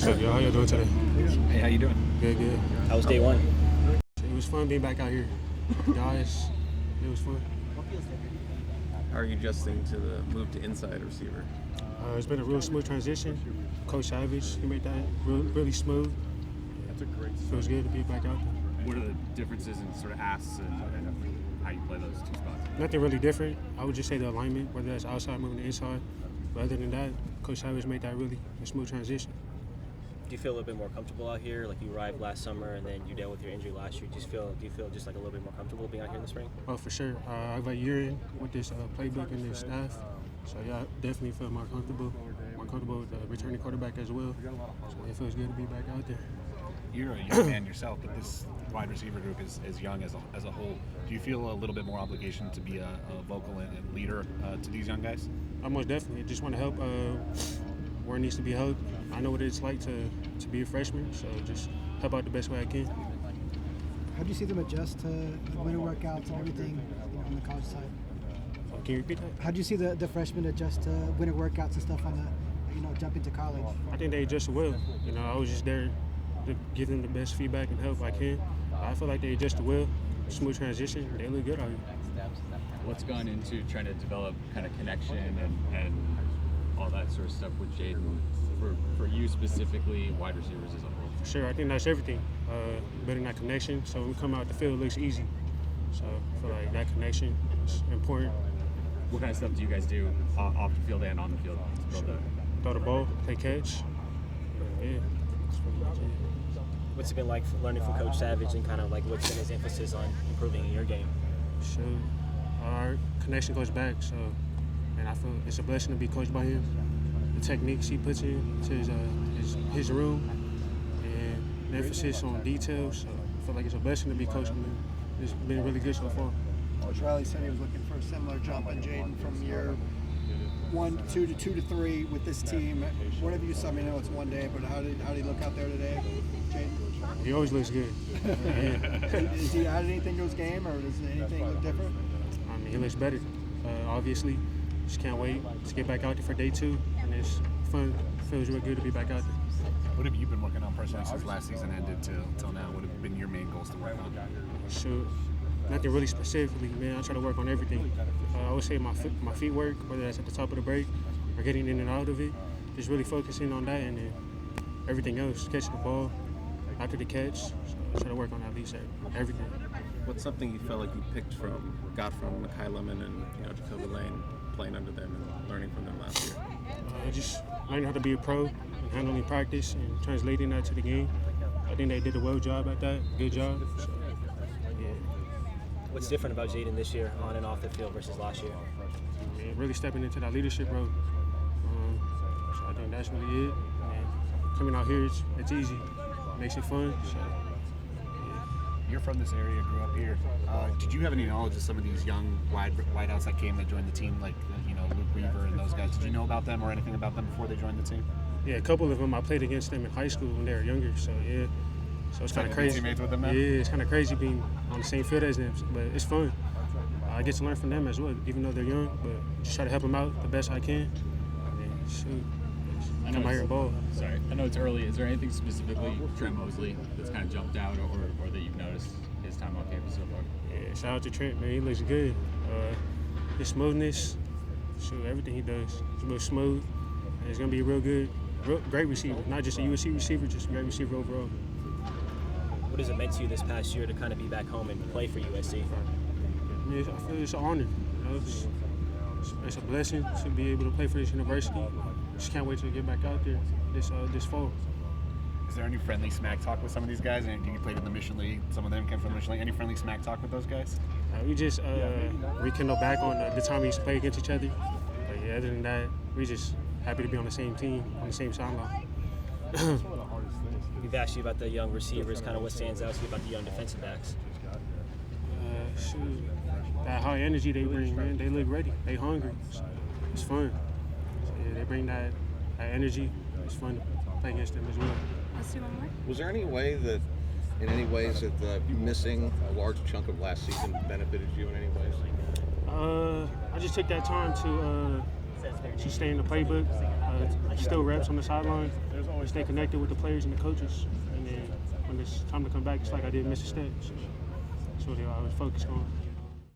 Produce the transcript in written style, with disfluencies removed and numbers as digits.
up, y'all? How y'all doing today? Hey, how you doing? Good, good. How was day one? It was fun being back out here. Guys, it was fun. How are you adjusting to the move to inside receiver? It's been a real smooth transition. Coach Savage, he made that really smooth. Feels good to be back out there. What are the differences in sort of asks and how you play those two spots? Nothing really different. I would just say the alignment, whether that's outside moving to inside. But other than that, Coach Savage made that really a smooth transition. Do you feel a little bit more comfortable out here? Like you arrived last summer and then you dealt with your injury last year. Do you feel just like a little bit more comfortable being out here in the spring? Oh, for sure. I have a year in with this playbook and this staff. So, yeah, I definitely feel more comfortable with the returning quarterback as well. So, it feels good to be back out there. You're a young man yourself, but this wide receiver group is young as a whole. Do you feel a little bit more obligation to be a vocal and leader to these young guys? I most definitely just want to help where it needs to be helped. I know what it's like to be a freshman, so just help out the best way I can. How do you see them adjust to the winter workouts and everything on the college side? Can you repeat that? How do you see the freshmen adjust to winter workouts and stuff on the, jumping to college? I think they adjust well. I was just there to give them the best feedback and help I can. I feel like they adjust well. Smooth transition. They look good out here. What's gone into trying to develop kind of connection and all that sort of stuff with Jaden for you specifically, wide receivers as a whole? For sure, I think that's everything. Building that connection, so when we come out the field, it looks easy. So I feel like that connection is important. What kind of stuff do you guys do off the field and on the field to build that? Throw the ball, play catch. Yeah, that's pretty much it. What's it been like learning from Coach Savage and kind of like what's been his emphasis on improving in your game? So our connection goes back, so and I feel it's a blessing to be coached by him. The techniques he puts into his room and the emphasis on details. So I feel like it's a blessing to be coached by him. It's been really good so far. Coach Riley said he was looking for a similar jump in Jaden from year 1 to 2 to 2 to 3 with this team. What have you saw? I mean, I know it's one day, but how did he look out there today, Jaden? He always looks good. Has he added anything to his game, or does anything look different? I mean, he looks better. Obviously, just can't wait to get back out there for day 2, and it's fun. Feels real good to be back out there. What have you been working on personally since last season ended till now? What have been your main goals to work on? Sure. Nothing really specifically, man. I try to work on everything. I would say my feet work, whether that's at the top of the break or getting in and out of it. Just really focusing on that, and then everything else, catching the ball after the catch. So I try to work on at least everything. What's something you felt like you got from Makai Lemon and Jacoby Lane, playing under them and learning from them last year? Just learning how to be a pro and handling practice and translating that to the game. I think they did a well job at that. Good job. So, yeah. What's different about Jaden this year on and off the field versus last year? Really stepping into that leadership role. So I think that's really it. And coming out here, it's easy. Makes it fun. So, yeah. You're from this area, grew up here. Did you have any knowledge of some of these young wideouts that joined the team, like Luke Weaver and those guys? Did you know about them or anything about them before they joined the team? Yeah, a couple of them. I played against them in high school when they were younger. So yeah, so it's kind of crazy. Teammates with them now? Yeah, it's kind of crazy being on the same field as them, but it's fun. I get to learn from them as well, even though they're young. But just try to help them out the best I can. And shoot, come out here and ball. Sorry, I know it's early. Is there anything specifically Trent Mosley that's kind of jumped out or that you've noticed his time on campus so far? Yeah, shout out to Trent, man. He looks good. His smoothness, shoot, everything he does. He's real smooth. And he's gonna be a great receiver. Not just a USC receiver, just a great receiver overall. What has it meant to you this past year to kind of be back home and play for USC? I mean, I feel it's an honor. It's a blessing to be able to play for this university. Just can't wait to get back out there this fall. Is there any friendly smack talk with some of these guys? And you played in the Mission League. Some of them came from the Mission League. Any friendly smack talk with those guys? We just rekindle back on the time we used to play against each other. But yeah, other than that, we just happy to be on the same team, on the same sideline. We've asked you about the young receivers, kind of what stands out to you about the young defensive backs. Shoot, that high energy they bring, man. They look ready. They hungry. So it's fun. So yeah, they bring that energy. It's fun to play against them as well. Let's do one more. Was there any way that, in any ways, that missing a large chunk of last season benefited you in any ways? I just took that time to just stay in the playbook, still reps on the sideline, stay connected with the players and the coaches, and then when it's time to come back, it's like I didn't miss a step. So that's what I was focused on.